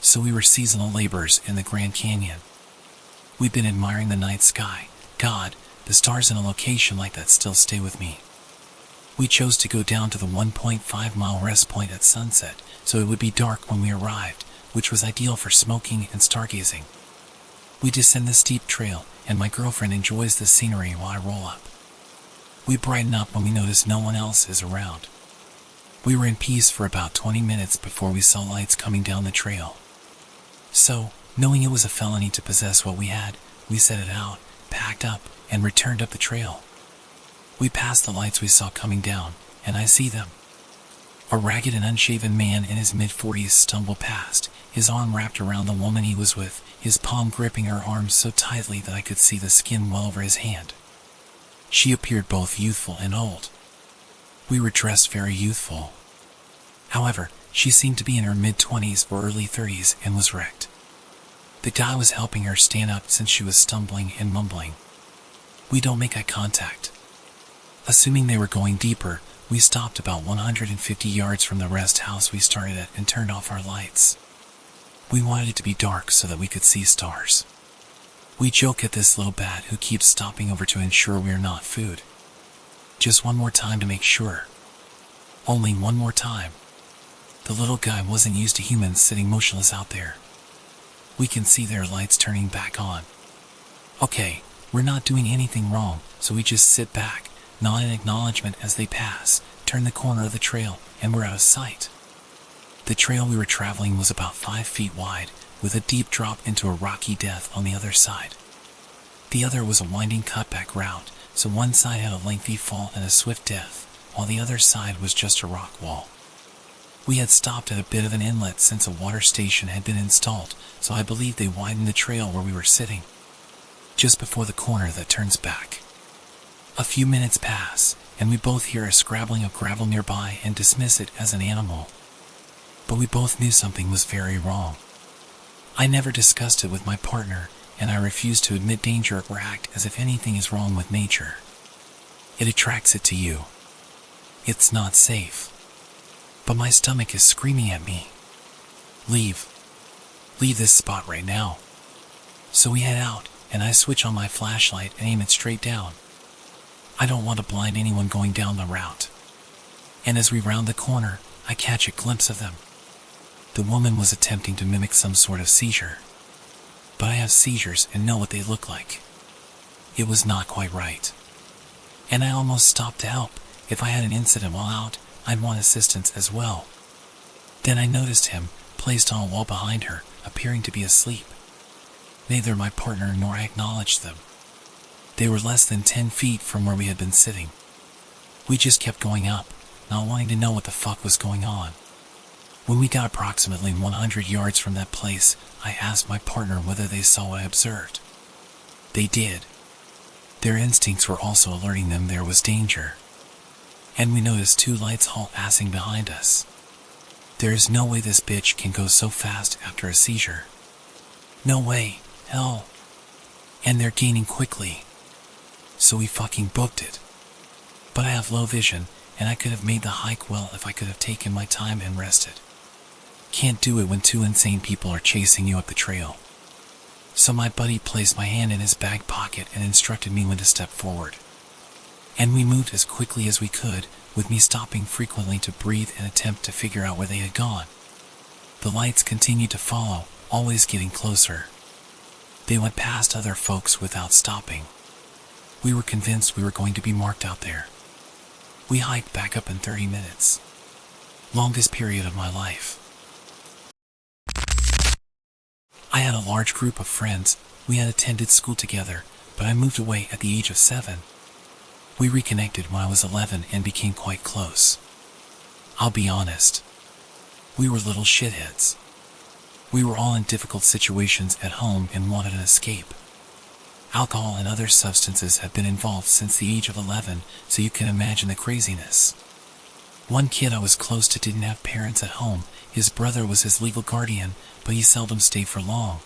so we were seasonal laborers in the Grand Canyon. We'd been admiring the night sky. God, the stars in a location like that still stay with me. We chose to go down to the 1.5-mile rest point at sunset, so it would be dark when we arrived, which was ideal for smoking and stargazing. We descend the steep trail, and my girlfriend enjoys the scenery while I roll up. We brighten up when we notice no one else is around. We were in peace for about 20 minutes before we saw lights coming down the trail. So, knowing it was a felony to possess what we had, we set it out, packed up, and returned up the trail. We passed the lights we saw coming down, and I see them. A ragged and unshaven man in his mid-40s stumbled past, his arm wrapped around the woman he was with, his palm gripping her arm so tightly that I could see the skin well over his hand. She appeared both youthful and old. We were dressed very youthful. However, she seemed to be in her mid-20s or early 30s and was wrecked. The guy was helping her stand up since she was stumbling and mumbling. We don't make eye contact. Assuming they were going deeper, we stopped about 150 yards from the rest house we started at and turned off our lights. We wanted it to be dark so that we could see stars. We joke at this little bat who keeps stopping over to ensure we are not food. Just one more time to make sure. Only one more time. The little guy wasn't used to humans sitting motionless out there. We can see their lights turning back on. Okay, we're not doing anything wrong, so we just sit back, nod in acknowledgement as they pass, turn the corner of the trail, and we're out of sight. The trail we were traveling was about 5 feet wide, with a deep drop into a rocky depth on the other side. The other was a winding cutback route, so one side had a lengthy fall and a swift death, while the other side was just a rock wall. We had stopped at a bit of an inlet since a water station had been installed, so I believe they widened the trail where we were sitting, just before the corner that turns back. A few minutes pass, and we both hear a scrabbling of gravel nearby and dismiss it as an animal. But we both knew something was very wrong. I never discussed it with my partner, and I refuse to admit danger or act as if anything is wrong with nature. It attracts it to you. It's not safe. But my stomach is screaming at me. Leave. Leave this spot right now. So we head out, and I switch on my flashlight and aim it straight down. I don't want to blind anyone going down the route. And as we round the corner, I catch a glimpse of them. The woman was attempting to mimic some sort of seizure. But I have seizures and know what they look like. It was not quite right. And I almost stopped to help. If I had an incident while out, I'd want assistance as well. Then I noticed him, placed on a wall behind her, appearing to be asleep. Neither my partner nor I acknowledged them. They were less than 10 feet from where we had been sitting. We just kept going up, not wanting to know what the fuck was going on. When we got approximately 100 yards from that place, I asked my partner whether they saw what I observed. They did. Their instincts were also alerting them there was danger. And we noticed 2 lights halt-assing behind us. There is no way this bitch can go so fast after a seizure. No way, hell. And they're gaining quickly. So we fucking booked it. But I have low vision, and I could have made the hike well if I could have taken my time and rested. Can't do it when 2 insane people are chasing you up the trail. So my buddy placed my hand in his back pocket and instructed me when to step forward. And we moved as quickly as we could, with me stopping frequently to breathe and attempt to figure out where they had gone. The lights continued to follow, always getting closer. They went past other folks without stopping. We were convinced we were going to be marked out there. We hiked back up in 30 minutes. Longest period of my life. I had a large group of friends. We had attended school together, but I moved away at the age of 7. We reconnected when I was 11 and became quite close. I'll be honest. We were little shitheads. We were all in difficult situations at home and wanted an escape. Alcohol and other substances have been involved since the age of 11, so you can imagine the craziness. One kid I was close to didn't have parents at home. His brother was his legal guardian, but he seldom stayed for long.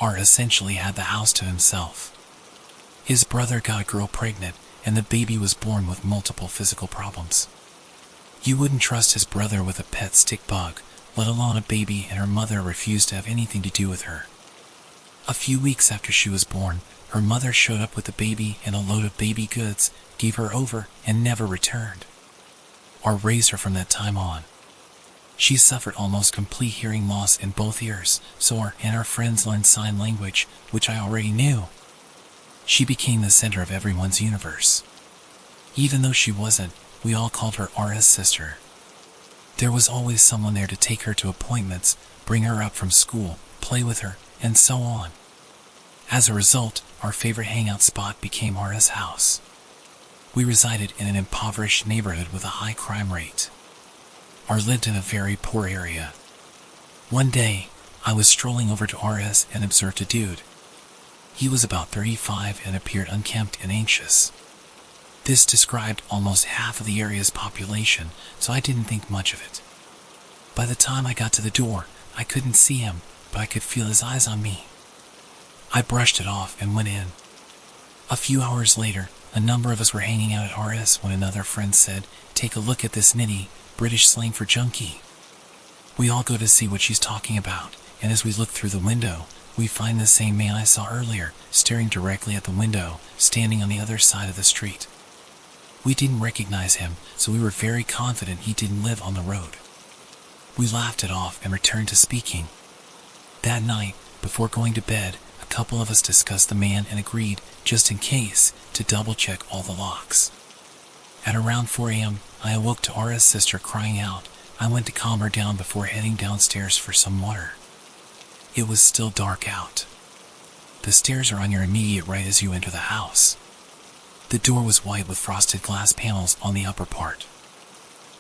Art essentially had the house to himself. His brother got a girl pregnant, and the baby was born with multiple physical problems. You wouldn't trust his brother with a pet stick bug, let alone a baby, and her mother refused to have anything to do with her. A few weeks after she was born, her mother showed up with the baby and a load of baby goods, gave her over, and never returned, or raised her from that time on. She suffered almost complete hearing loss in both ears, so her and her friends learned sign language, which I already knew. She became the center of everyone's universe. Even though she wasn't, we all called her RS sister. There was always someone there to take her to appointments, bring her up from school, play with her, and so on. As a result, our favorite hangout spot became RS house. We resided in an impoverished neighborhood with a high crime rate. R lived in a very poor area. One day, I was strolling over to RS and observed a dude. He was about 35 and appeared unkempt and anxious. This described almost half of the area's population, so I didn't think much of it. By the time I got to the door, I couldn't see him, but I could feel his eyes on me. I brushed it off and went in. A few hours later, a number of us were hanging out at RS when another friend said, "Take a look at this nitty," British slang for junkie. We all go to see what she's talking about, and as we look through the window, we find the same man I saw earlier, staring directly at the window, standing on the other side of the street. We didn't recognize him, so we were very confident he didn't live on the road. We laughed it off and returned to speaking. That night, before going to bed, a couple of us discussed the man and agreed, just in case, to double-check all the locks. At around 4 a.m., I awoke to RS sister crying out. I went to calm her down before heading downstairs for some water. It was still dark out. The stairs are on your immediate right as you enter the house. The door was white with frosted glass panels on the upper part.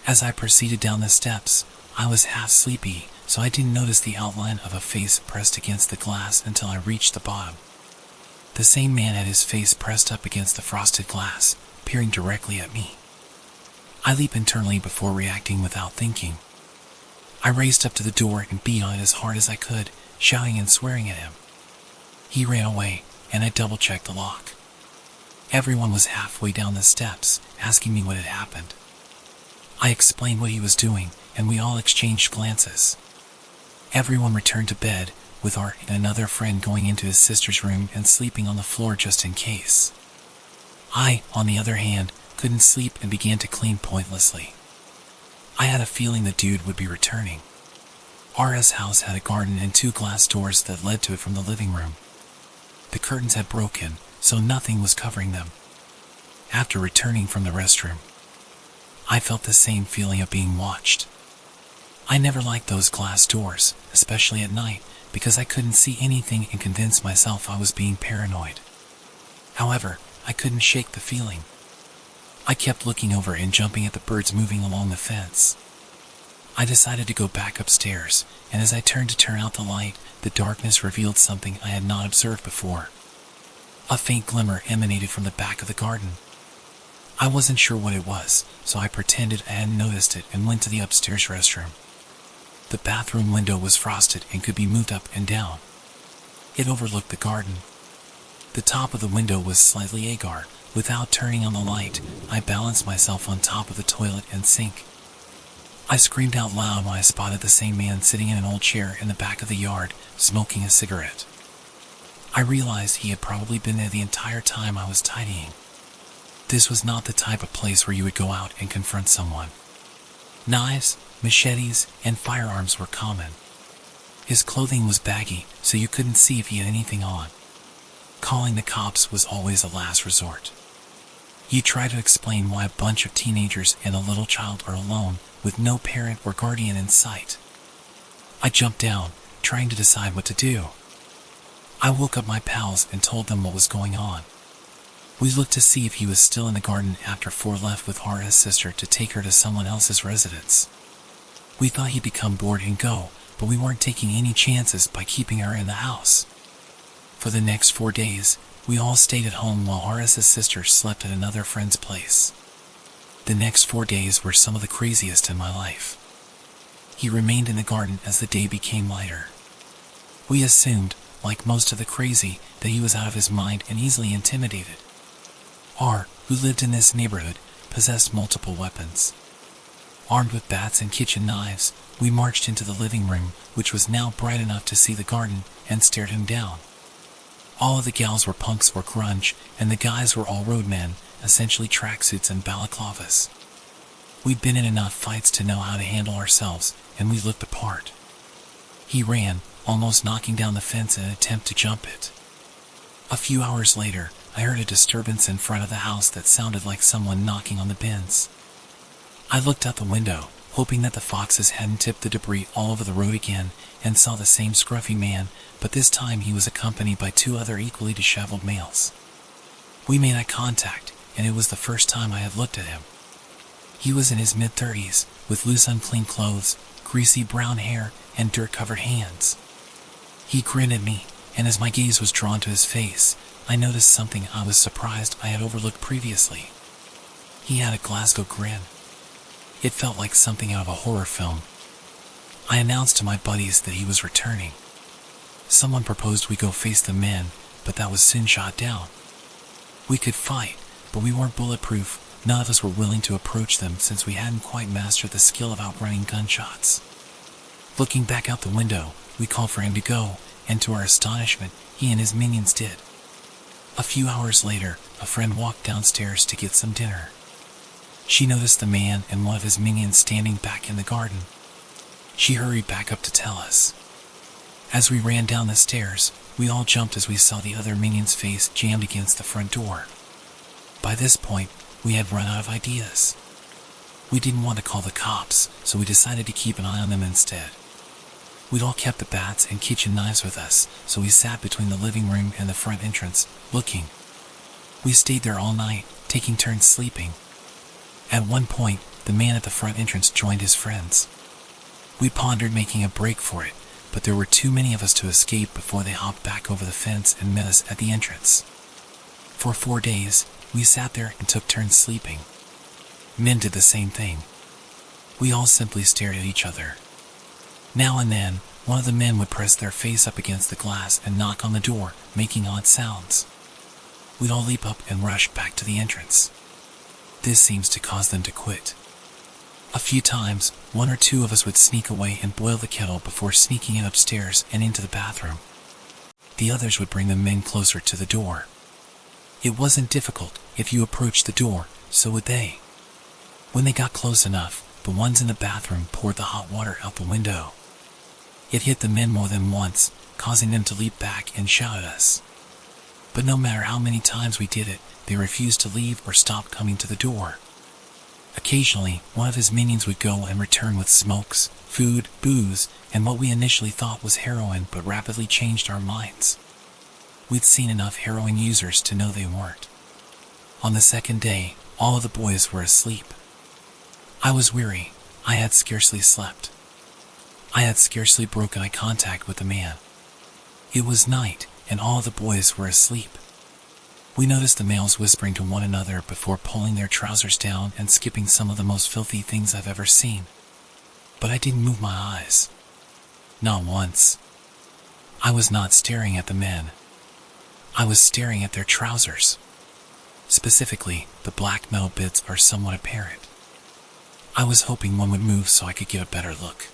As I proceeded down the steps, I was half sleepy, so I didn't notice the outline of a face pressed against the glass until I reached the bottom. The same man had his face pressed up against the frosted glass, peering directly at me. I leaped internally before reacting without thinking. I raced up to the door and beat on it as hard as I could, shouting and swearing at him. He ran away, and I double-checked the lock. Everyone was halfway down the steps, asking me what had happened. I explained what he was doing, and we all exchanged glances. Everyone returned to bed, with Art and another friend going into his sister's room and sleeping on the floor just in case. I, on the other hand, couldn't sleep and began to clean pointlessly. I had a feeling the dude would be returning. RS house had a garden and 2 glass doors that led to it from the living room. The curtains had broken, so nothing was covering them. After returning from the restroom, I felt the same feeling of being watched. I never liked those glass doors, especially at night, because I couldn't see anything and convinced myself I was being paranoid. However, I couldn't shake the feeling. I kept looking over and jumping at the birds moving along the fence. I decided to go back upstairs, and as I turned to turn out the light, the darkness revealed something I had not observed before. A faint glimmer emanated from the back of the garden. I wasn't sure what it was, so I pretended I hadn't noticed it and went to the upstairs restroom. The bathroom window was frosted and could be moved up and down. It overlooked the garden. The top of the window was slightly ajar. Without turning on the light, I balanced myself on top of the toilet and sink. I screamed out loud when I spotted the same man sitting in an old chair in the back of the yard, smoking a cigarette. I realized he had probably been there the entire time I was tidying. This was not the type of place where you would go out and confront someone. Knives, machetes, and firearms were common. His clothing was baggy, so you couldn't see if he had anything on. Calling the cops was always a last resort. He tried to explain why a bunch of teenagers and a little child are alone, with no parent or guardian in sight. I jumped down, trying to decide what to do. I woke up my pals and told them what was going on. We looked to see if he was still in the garden after 4 left with RS sister to take her to someone else's residence. We thought he'd become bored and go, but we weren't taking any chances by keeping her in the house. For the next 4 days, we all stayed at home while RS's sister slept at another friend's place. The next 4 days were some of the craziest in my life. He remained in the garden as the day became lighter. We assumed, like most of the crazy, that he was out of his mind and easily intimidated. R, who lived in this neighborhood, possessed multiple weapons. Armed with bats and kitchen knives, we marched into the living room, which was now bright enough to see the garden, and stared him down. All of the gals were punks or grunge, and the guys were all roadmen, essentially tracksuits and balaclavas. We'd been in enough fights to know how to handle ourselves, and we looked the part. He ran, almost knocking down the fence in an attempt to jump it. A few hours later, I heard a disturbance in front of the house that sounded like someone knocking on the bins. I looked out the window, hoping that the foxes hadn't tipped the debris all over the road again, and saw the same scruffy man, but this time he was accompanied by 2 other equally disheveled males. We made eye contact, and it was the first time I had looked at him. He was in his mid-30s, with loose unclean clothes, greasy brown hair, and dirt-covered hands. He grinned at me, and as my gaze was drawn to his face, I noticed something I was surprised I had overlooked previously. He had a Glasgow grin. It felt like something out of a horror film. I announced to my buddies that he was returning. Someone proposed we go face the men, but that was soon shot down. We could fight, but we weren't bulletproof. None of us were willing to approach them since we hadn't quite mastered the skill of outrunning gunshots. Looking back out the window, we called for him to go, and to our astonishment, he and his minions did. A few hours later, a friend walked downstairs to get some dinner. She noticed the man and one of his minions standing back in the garden. She hurried back up to tell us. As we ran down the stairs, we all jumped as we saw the other minion's face jammed against the front door. By this point, we had run out of ideas. We didn't want to call the cops, so we decided to keep an eye on them instead. We'd all kept the bats and kitchen knives with us, so we sat between the living room and the front entrance, looking. We stayed there all night, taking turns sleeping. At one point, the man at the front entrance joined his friends. We pondered making a break for it, but there were too many of us to escape before they hopped back over the fence and met us at the entrance. For 4 days, we sat there and took turns sleeping. Men did the same thing. We all simply stared at each other. Now and then, one of the men would press their face up against the glass and knock on the door, making odd sounds. We'd all leap up and rush back to the entrance. This seems to cause them to quit. A few times, 1 or 2 of us would sneak away and boil the kettle before sneaking it upstairs and into the bathroom. The others would bring the men closer to the door. It wasn't difficult. If you approached the door, so would they. When they got close enough, the ones in the bathroom poured the hot water out the window. It hit the men more than once, causing them to leap back and shout at us. But no matter how many times we did it, they refused to leave or stop coming to the door. Occasionally, one of his minions would go and return with smokes, food, booze, and what we initially thought was heroin but rapidly changed our minds. We'd seen enough heroin users to know they weren't. On the second day, all of the boys were asleep. I was weary. I had scarcely slept. I had scarcely broken eye contact with the man. It was night, and all of the boys were asleep. We noticed the males whispering to one another before pulling their trousers down and skipping some of the most filthy things I've ever seen. But I didn't move my eyes. Not once. I was not staring at the men. I was staring at their trousers. Specifically, the black metal bits are somewhat apparent. I was hoping one would move so I could get a better look.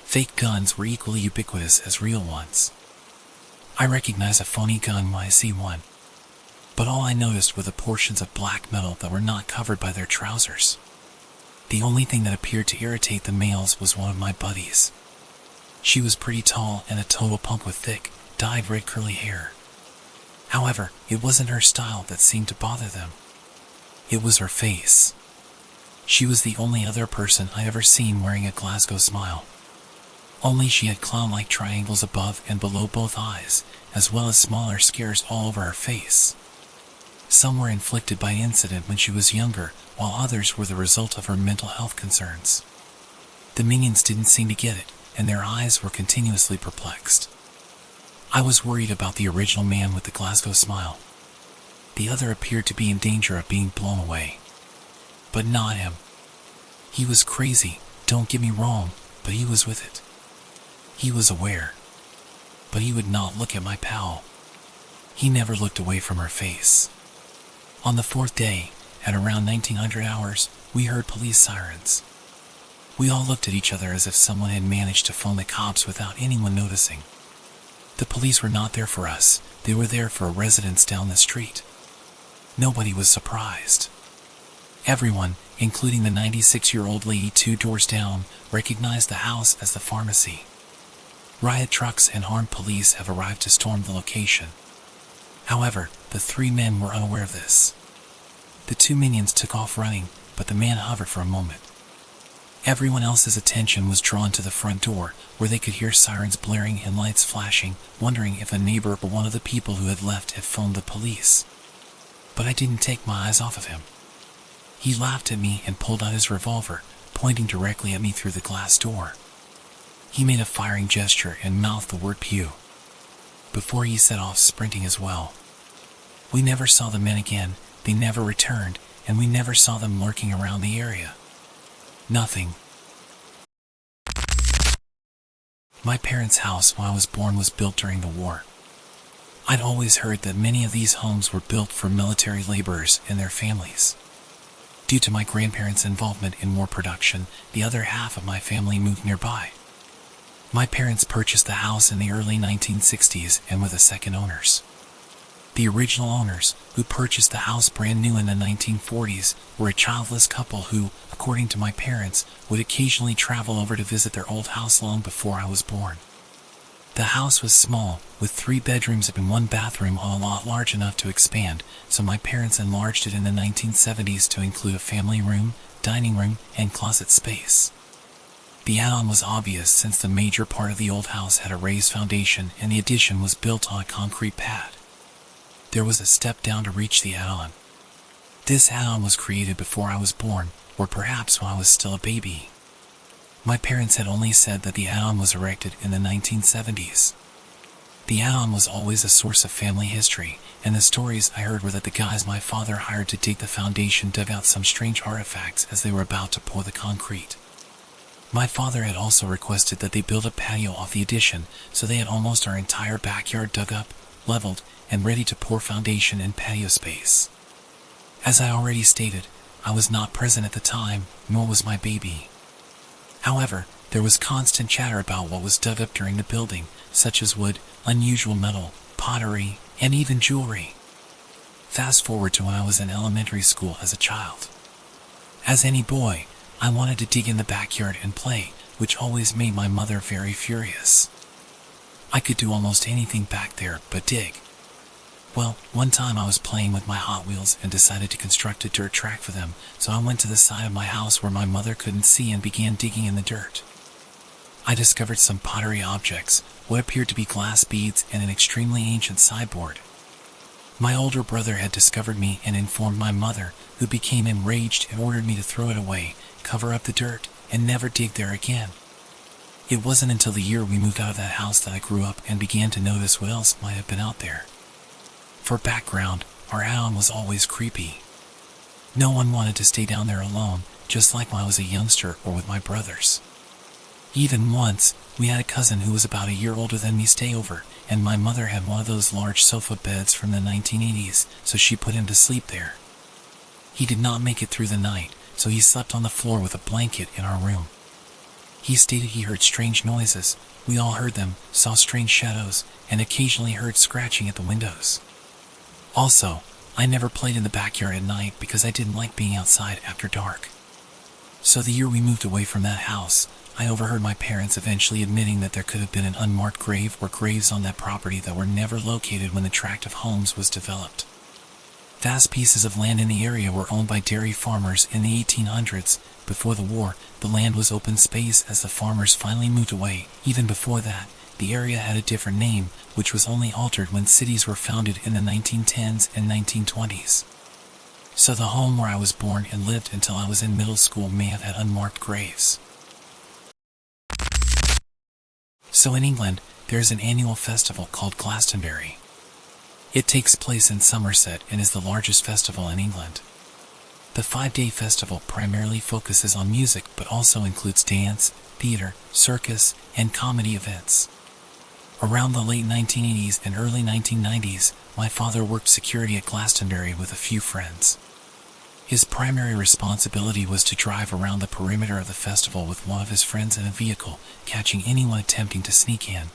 Fake guns were equally ubiquitous as real ones. I recognize a phony gun when I see one. But all I noticed were the portions of black metal that were not covered by their trousers. The only thing that appeared to irritate the males was one of my buddies. She was pretty tall and a total punk with thick, dyed red curly hair. However, it wasn't her style that seemed to bother them. It was her face. She was the only other person I'd ever seen wearing a Glasgow smile. Only she had clown-like triangles above and below both eyes, as well as smaller scars all over her face. Some were inflicted by incident when she was younger, while others were the result of her mental health concerns. The minions didn't seem to get it, and their eyes were continuously perplexed. I was worried about the original man with the Glasgow smile. The other appeared to be in danger of being blown away. But not him. He was crazy, don't get me wrong, but he was with it. He was aware. But he would not look at my pal. He never looked away from her face. On the 4th day, at around 1900 hours, we heard police sirens. We all looked at each other as if someone had managed to phone the cops without anyone noticing. The police were not there for us, they were there for residents down the street. Nobody was surprised. Everyone, including the 96-year-old lady 2 doors down, recognized the house as the pharmacy. Riot trucks and armed police have arrived to storm the location. However, the 3 men were unaware of this. The 2 minions took off running, but the man hovered for a moment. Everyone else's attention was drawn to the front door, where they could hear sirens blaring and lights flashing, wondering if a neighbor or one of the people who had left had phoned the police. But I didn't take my eyes off of him. He laughed at me and pulled out his revolver, pointing directly at me through the glass door. He made a firing gesture and mouthed the word pew, before he set off sprinting as well. We never saw the men again, they never returned, and we never saw them lurking around the area. Nothing. My parents' house when I was born was built during the war. I'd always heard that many of these homes were built for military laborers and their families. Due to my grandparents' involvement in war production, the other half of my family moved nearby. My parents purchased the house in the early 1960s and were the second owners. The original owners, who purchased the house brand new in the 1940s, were a childless couple who, according to my parents, would occasionally travel over to visit their old house long before I was born. The house was small, with 3 bedrooms and 1 bathroom on a lot large enough to expand, so my parents enlarged it in the 1970s to include a family room, dining room, and closet space. The add-on was obvious since the major part of the old house had a raised foundation and the addition was built on a concrete pad. There was a step down to reach the add-on. This add-on was created before I was born, or perhaps when I was still a baby. My parents had only said that the add-on was erected in the 1970s. The add-on was always a source of family history, and the stories I heard were that the guys my father hired to dig the foundation dug out some strange artifacts as they were about to pour the concrete. My father had also requested that they build a patio off the addition, so they had almost our entire backyard dug up, leveled, and ready to pour foundation and patio space. As I already stated, I was not present at the time, nor was my baby. However, there was constant chatter about what was dug up during the building, such as wood, unusual metal, pottery, and even jewelry. Fast forward to when I was in elementary school as a child. As any boy, I wanted to dig in the backyard and play, which always made my mother very furious. I could do almost anything back there but dig. Well, one time I was playing with my Hot Wheels and decided to construct a dirt track for them, so I went to the side of my house where my mother couldn't see and began digging in the dirt. I discovered some pottery objects, what appeared to be glass beads and an extremely ancient sideboard. My older brother had discovered me and informed my mother, who became enraged and ordered me to throw it away, cover up the dirt, and never dig there again. It wasn't until the year we moved out of that house that I grew up and began to notice what else might have been out there. For background, our add-on was always creepy. No one wanted to stay down there alone, just like when I was a youngster or with my brothers. Even once, we had a cousin who was about a year older than me stay over, and my mother had one of those large sofa beds from the 1980s, so she put him to sleep there. He did not make it through the night, so he slept on the floor with a blanket in our room. He stated he heard strange noises, we all heard them, saw strange shadows, and occasionally heard scratching at the windows. Also, I never played in the backyard at night because I didn't like being outside after dark. So the year we moved away from that house, I overheard my parents eventually admitting that there could have been an unmarked grave or graves on that property that were never located when the tract of homes was developed. Vast pieces of land in the area were owned by dairy farmers in the 1800s. Before the war, the land was open space as the farmers finally moved away. Even before that, the area had a different name, which was only altered when cities were founded in the 1910s and 1920s. So the home where I was born and lived until I was in middle school may have had unmarked graves. So in England, there is an annual festival called Glastonbury. It takes place in Somerset and is the largest festival in England. The 5-day festival primarily focuses on music but also includes dance, theater, circus, and comedy events. Around the late 1980s and early 1990s, my father worked security at Glastonbury with a few friends. His primary responsibility was to drive around the perimeter of the festival with one of his friends in a vehicle, catching anyone attempting to sneak in.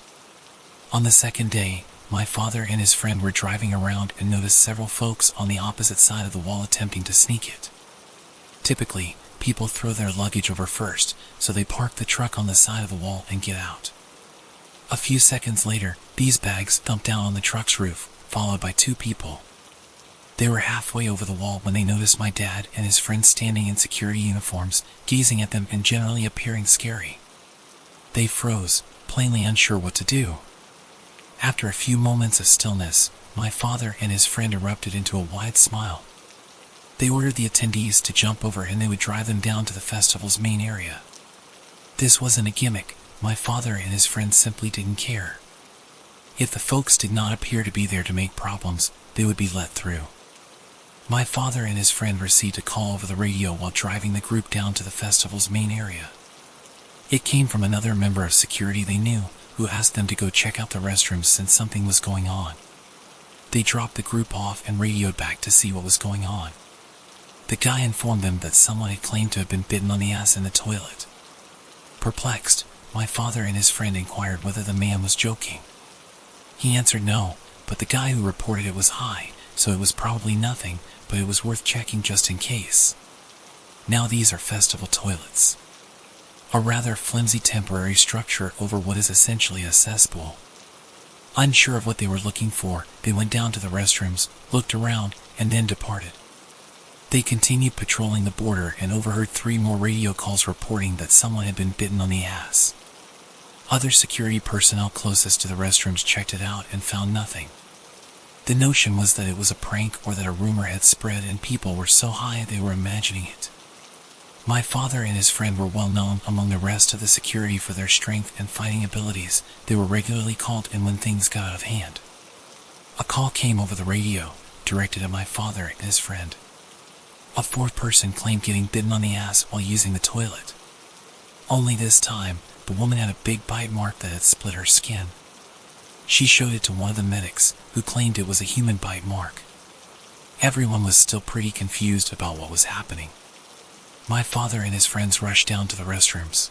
On the second day, my father and his friend were driving around and noticed several folks on the opposite side of the wall attempting to sneak it. Typically, people throw their luggage over first, so they park the truck on the side of the wall and get out. A few seconds later, these bags thumped down on the truck's roof, followed by two people. They were halfway over the wall when they noticed my dad and his friend standing in security uniforms, gazing at them and generally appearing scary. They froze, plainly unsure what to do. After a few moments of stillness, my father and his friend erupted into a wide smile. They ordered the attendees to jump over and they would drive them down to the festival's main area. This wasn't a gimmick. My father and his friend simply didn't care. If the folks did not appear to be there to make problems, they would be let through. My father and his friend received a call over the radio while driving the group down to the festival's main area. It came from another member of security they knew, who asked them to go check out the restrooms since something was going on. They dropped the group off and radioed back to see what was going on. The guy informed them that someone had claimed to have been bitten on the ass in the toilet. Perplexed, my father and his friend inquired whether the man was joking. He answered no, but the guy who reported it was high, so it was probably nothing, but it was worth checking just in case. Now these are festival toilets. A rather flimsy temporary structure over what is essentially a cesspool. Unsure of what they were looking for, they went down to the restrooms, looked around, and then departed. They continued patrolling the border and overheard 3 more radio calls reporting that someone had been bitten on the ass. Other security personnel closest to the restrooms checked it out and found nothing. The notion was that it was a prank or that a rumor had spread and people were so high they were imagining it. My father and his friend were well known among the rest of the security for their strength and fighting abilities. They were regularly called in when things got out of hand. A call came over the radio, directed at my father and his friend. A 4th person claimed getting bitten on the ass while using the toilet. Only this time, the woman had a big bite mark that had split her skin. She showed it to one of the medics, who claimed it was a human bite mark. Everyone was still pretty confused about what was happening. My father and his friends rushed down to the restrooms.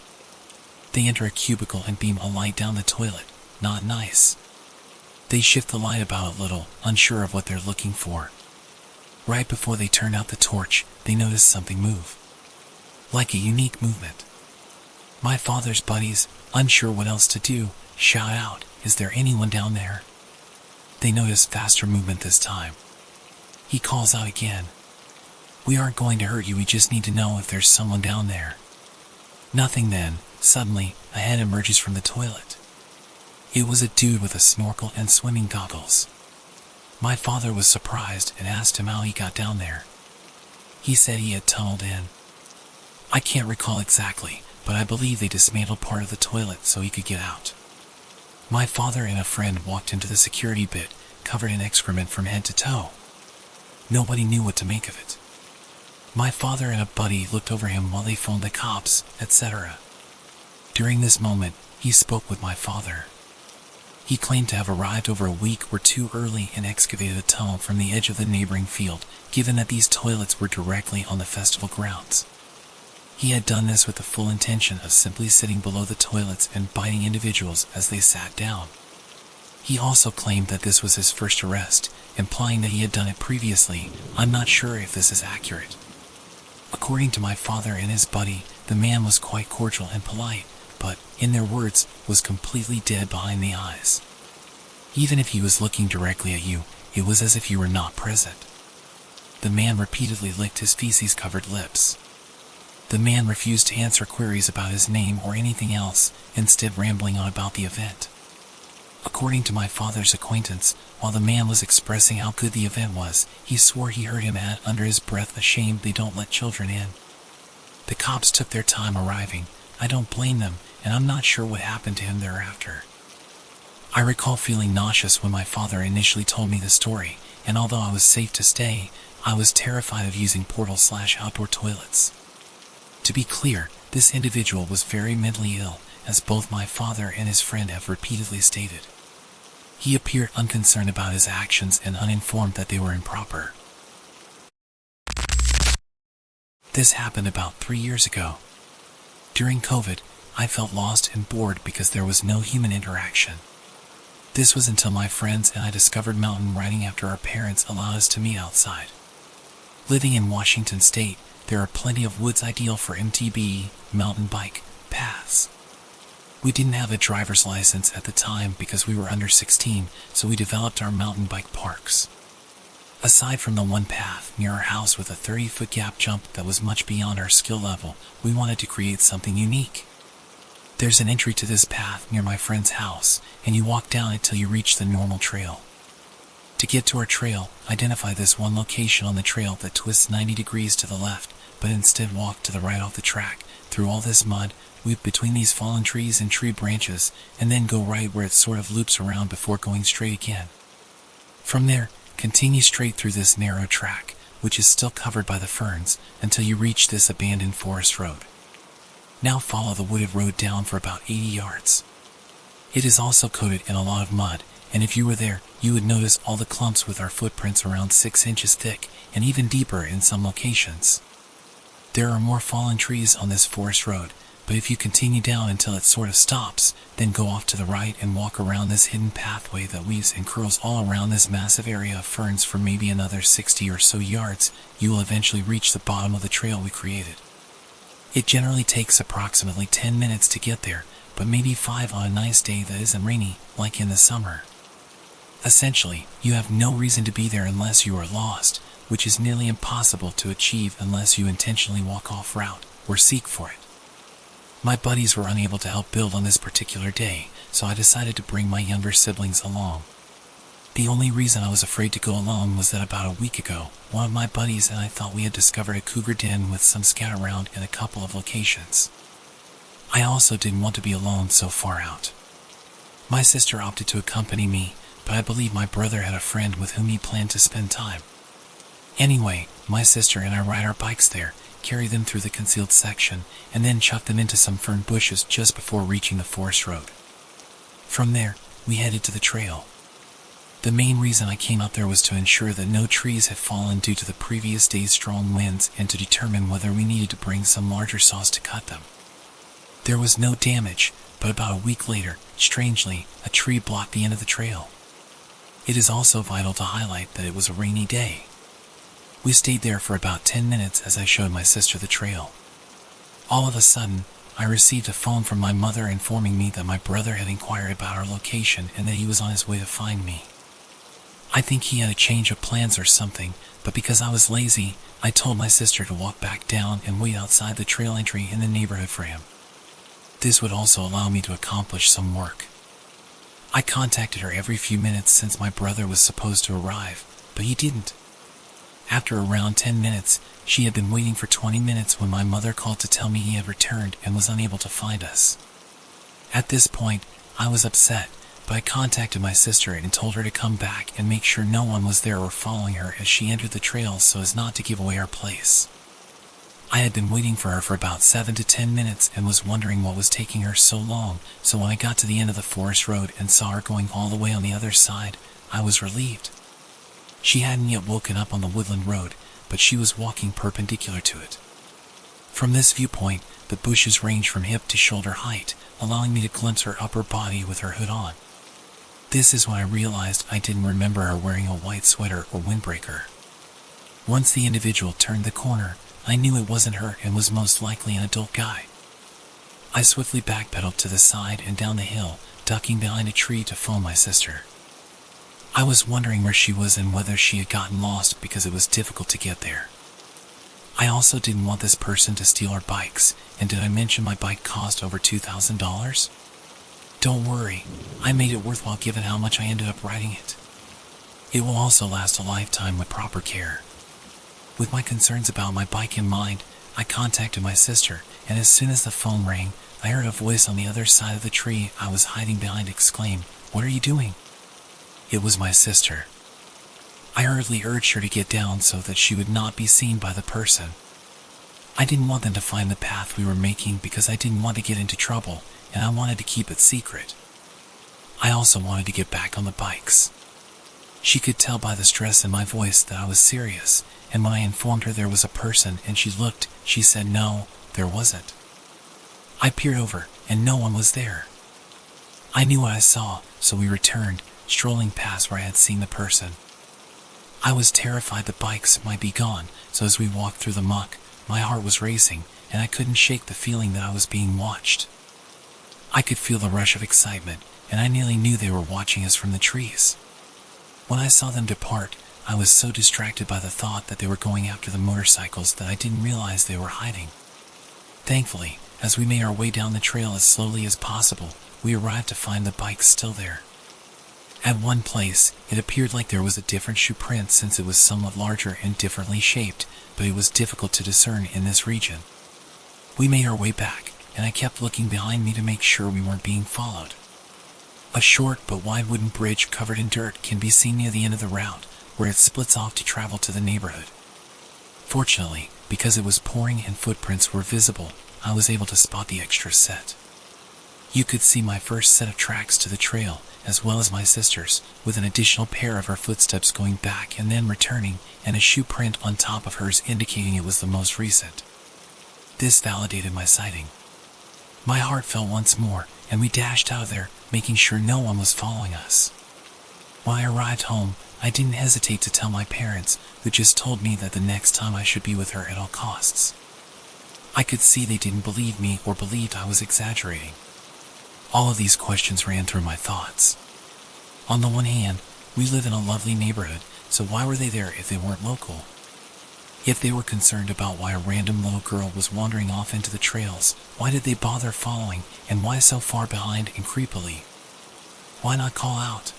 They enter a cubicle and beam a light down the toilet. Not nice. They shift the light about a little, unsure of what they're looking for. Right before they turn out the torch, they notice something move. Like a unique movement. My father's buddies, unsure what else to do, shout out, "Is there anyone down there?" They notice faster movement this time. He calls out again. "We aren't going to hurt you, we just need to know if there's someone down there." Nothing then. Suddenly, a head emerges from the toilet. It was a dude with a snorkel and swimming goggles. My father was surprised and asked him how he got down there. He said he had tunneled in. I can't recall exactly, but I believe they dismantled part of the toilet so he could get out. My father and a friend walked into the security bit, covered in excrement from head to toe. Nobody knew what to make of it. My father and a buddy looked over him while they phoned the cops, etc. During this moment, he spoke with my father. He claimed to have arrived over a week or 2 early and excavated a tunnel from the edge of the neighboring field, given that these toilets were directly on the festival grounds. He had done this with the full intention of simply sitting below the toilets and biting individuals as they sat down. He also claimed that this was his first arrest, implying that he had done it previously. I'm not sure if this is accurate. According to my father and his buddy, the man was quite cordial and polite, but, in their words, was completely dead behind the eyes. Even if he was looking directly at you, it was as if you were not present. The man repeatedly licked his feces-covered lips. The man refused to answer queries about his name or anything else, instead rambling on about the event. According to my father's acquaintance, while the man was expressing how good the event was, he swore he heard him add under his breath, "A shame they don't let children in." The cops took their time arriving. I don't blame them, and I'm not sure what happened to him thereafter. I recall feeling nauseous when my father initially told me the story, and although I was safe to stay, I was terrified of using portal/outdoor toilets. To be clear, this individual was very mentally ill, as both my father and his friend have repeatedly stated. He appeared unconcerned about his actions and uninformed that they were improper. This happened about 3 years ago. During COVID, I felt lost and bored because there was no human interaction. This was until my friends and I discovered mountain riding after our parents allowed us to meet outside. Living in Washington State, there are plenty of woods ideal for MTB, mountain bike, paths. We didn't have a driver's license at the time because we were under 16, so we developed our mountain bike parks. Aside from the one path near our house with a 30-foot gap jump that was much beyond our skill level, we wanted to create something unique. There's an entry to this path near my friend's house, and you walk down it till you reach the normal trail. To get to our trail, identify this one location on the trail that twists 90 degrees to the left, but instead walk to the right off the track, through all this mud, weave between these fallen trees and tree branches, and then go right where it sort of loops around before going straight again. From there, continue straight through this narrow track, which is still covered by the ferns, until you reach this abandoned forest road. Now follow the wooded road down for about 80 yards. It is also coated in a lot of mud, and if you were there, you would notice all the clumps with our footprints around 6 inches thick, and even deeper in some locations. There are more fallen trees on this forest road, but if you continue down until it sort of stops, then go off to the right and walk around this hidden pathway that weaves and curls all around this massive area of ferns for maybe another 60 or so yards, you will eventually reach the bottom of the trail we created. It generally takes approximately 10 minutes to get there, but maybe 5 on a nice day that isn't rainy, like in the summer. Essentially, you have no reason to be there unless you are lost, which is nearly impossible to achieve unless you intentionally walk off route or seek for it. My buddies were unable to help build on this particular day, so I decided to bring my younger siblings along. The only reason I was afraid to go alone was that about a week ago, one of my buddies and I thought we had discovered a cougar den with some scat around in a couple of locations. I also didn't want to be alone so far out. My sister opted to accompany me, but I believe my brother had a friend with whom he planned to spend time. Anyway, my sister and I ride our bikes there, carry them through the concealed section, and then chuck them into some fern bushes just before reaching the forest road. From there, we headed to the trail. The main reason I came up there was to ensure that no trees had fallen due to the previous day's strong winds and to determine whether we needed to bring some larger saws to cut them. There was no damage, but about a week later, strangely, a tree blocked the end of the trail. It is also vital to highlight that it was a rainy day. We stayed there for about 10 minutes as I showed my sister the trail. All of a sudden, I received a phone from my mother informing me that my brother had inquired about our location and that he was on his way to find me. I think he had a change of plans or something, but because I was lazy, I told my sister to walk back down and wait outside the trail entry in the neighborhood for him. This would also allow me to accomplish some work. I contacted her every few minutes since my brother was supposed to arrive, but he didn't. After around 10 minutes, she had been waiting for 20 minutes when my mother called to tell me he had returned and was unable to find us. At this point, I was upset, but I contacted my sister and told her to come back and make sure no one was there or following her as she entered the trail so as not to give away our place. I had been waiting for her for about 7 to 10 minutes and was wondering what was taking her so long, so when I got to the end of the forest road and saw her going all the way on the other side, I was relieved. She hadn't yet woken up on the woodland road, but she was walking perpendicular to it. From this viewpoint, the bushes ranged from hip to shoulder height, allowing me to glimpse her upper body with her hood on. This is when I realized I didn't remember her wearing a white sweater or windbreaker. Once the individual turned the corner, I knew it wasn't her and was most likely an adult guy. I swiftly backpedaled to the side and down the hill, ducking behind a tree to phone my sister. I was wondering where she was and whether she had gotten lost because it was difficult to get there. I also didn't want this person to steal our bikes, and did I mention my bike cost over $2,000? Don't worry, I made it worthwhile given how much I ended up riding it. It will also last a lifetime with proper care. With my concerns about my bike in mind, I contacted my sister, and as soon as the phone rang, I heard a voice on the other side of the tree I was hiding behind exclaim, "What are you doing?" It was my sister. I hurriedly urged her to get down so that she would not be seen by the person. I didn't want them to find the path we were making because I didn't want to get into trouble, and I wanted to keep it secret. I also wanted to get back on the bikes. She could tell by the stress in my voice that I was serious, and when I informed her there was a person and she said no, there wasn't. I peered over, and no one was there. I knew what I saw, so we returned, strolling past where I had seen the person. I was terrified the bikes might be gone, so as we walked through the muck, my heart was racing, and I couldn't shake the feeling that I was being watched. I could feel the rush of excitement, and I nearly knew they were watching us from the trees. When I saw them depart, I was so distracted by the thought that they were going after the motorcycles that I didn't realize they were hiding. Thankfully, as we made our way down the trail as slowly as possible, we arrived to find the bikes still there. At one place, it appeared like there was a different shoe print since it was somewhat larger and differently shaped, but it was difficult to discern in this region. We made our way back, and I kept looking behind me to make sure we weren't being followed. A short but wide wooden bridge covered in dirt can be seen near the end of the route, where it splits off to travel to the neighborhood. Fortunately, because it was pouring and footprints were visible, I was able to spot the extra set. You could see my first set of tracks to the trail, as well as my sister's, with an additional pair of her footsteps going back and then returning, and a shoe print on top of hers indicating it was the most recent. This validated my sighting. My heart fell once more, and we dashed out of there, making sure no one was following us. When I arrived home, I didn't hesitate to tell my parents, who just told me that the next time I should be with her at all costs. I could see they didn't believe me or believed I was exaggerating. All of these questions ran through my thoughts. On the one hand, we live in a lovely neighborhood, so why were they there if they weren't local? If they were concerned about why a random little girl was wandering off into the trails, why did they bother following, and why so far behind and creepily? Why not call out?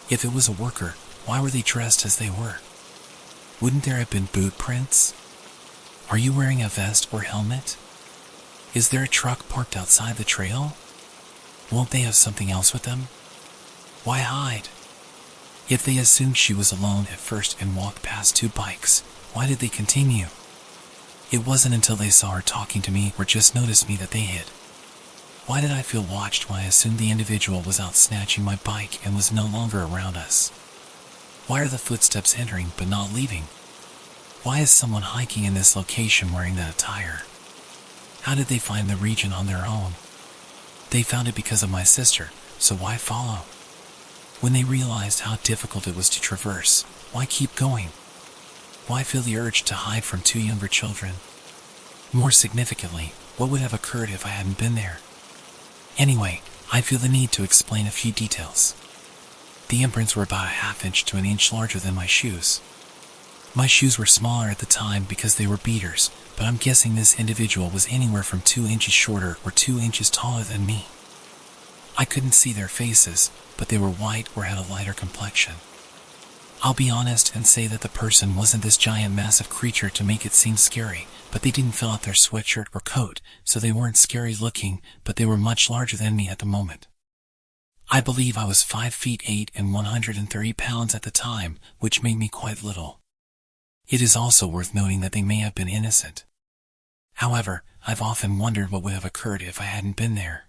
If it was a worker, why were they dressed as they were? Wouldn't there have been boot prints? Are you wearing a vest or helmet? Is there a truck parked outside the trail? Won't they have something else with them? Why hide? If they assumed she was alone at first and walked past two bikes, why did they continue? It wasn't until they saw her talking to me or just noticed me that they hid. Why did I feel watched when I assumed the individual was out snatching my bike and was no longer around us? Why are the footsteps entering but not leaving? Why is someone hiking in this location wearing that attire? How did they find the region on their own? They found it because of my sister, so why follow? When they realized how difficult it was to traverse, why keep going? Why feel the urge to hide from two younger children? More significantly, what would have occurred if I hadn't been there? Anyway, I feel the need to explain a few details. The imprints were about a half-inch to an inch larger than my shoes. My shoes were smaller at the time because they were beaters, but I'm guessing this individual was anywhere from 2 inches shorter or 2 inches taller than me. I couldn't see their faces, but they were white or had a lighter complexion. I'll be honest and say that the person wasn't this giant massive creature to make it seem scary, but they didn't fill out their sweatshirt or coat, so they weren't scary looking, but they were much larger than me at the moment. I believe I was 5 feet 8 and 130 pounds at the time, which made me quite little. It is also worth noting that they may have been innocent. However, I've often wondered what would have occurred if I hadn't been there.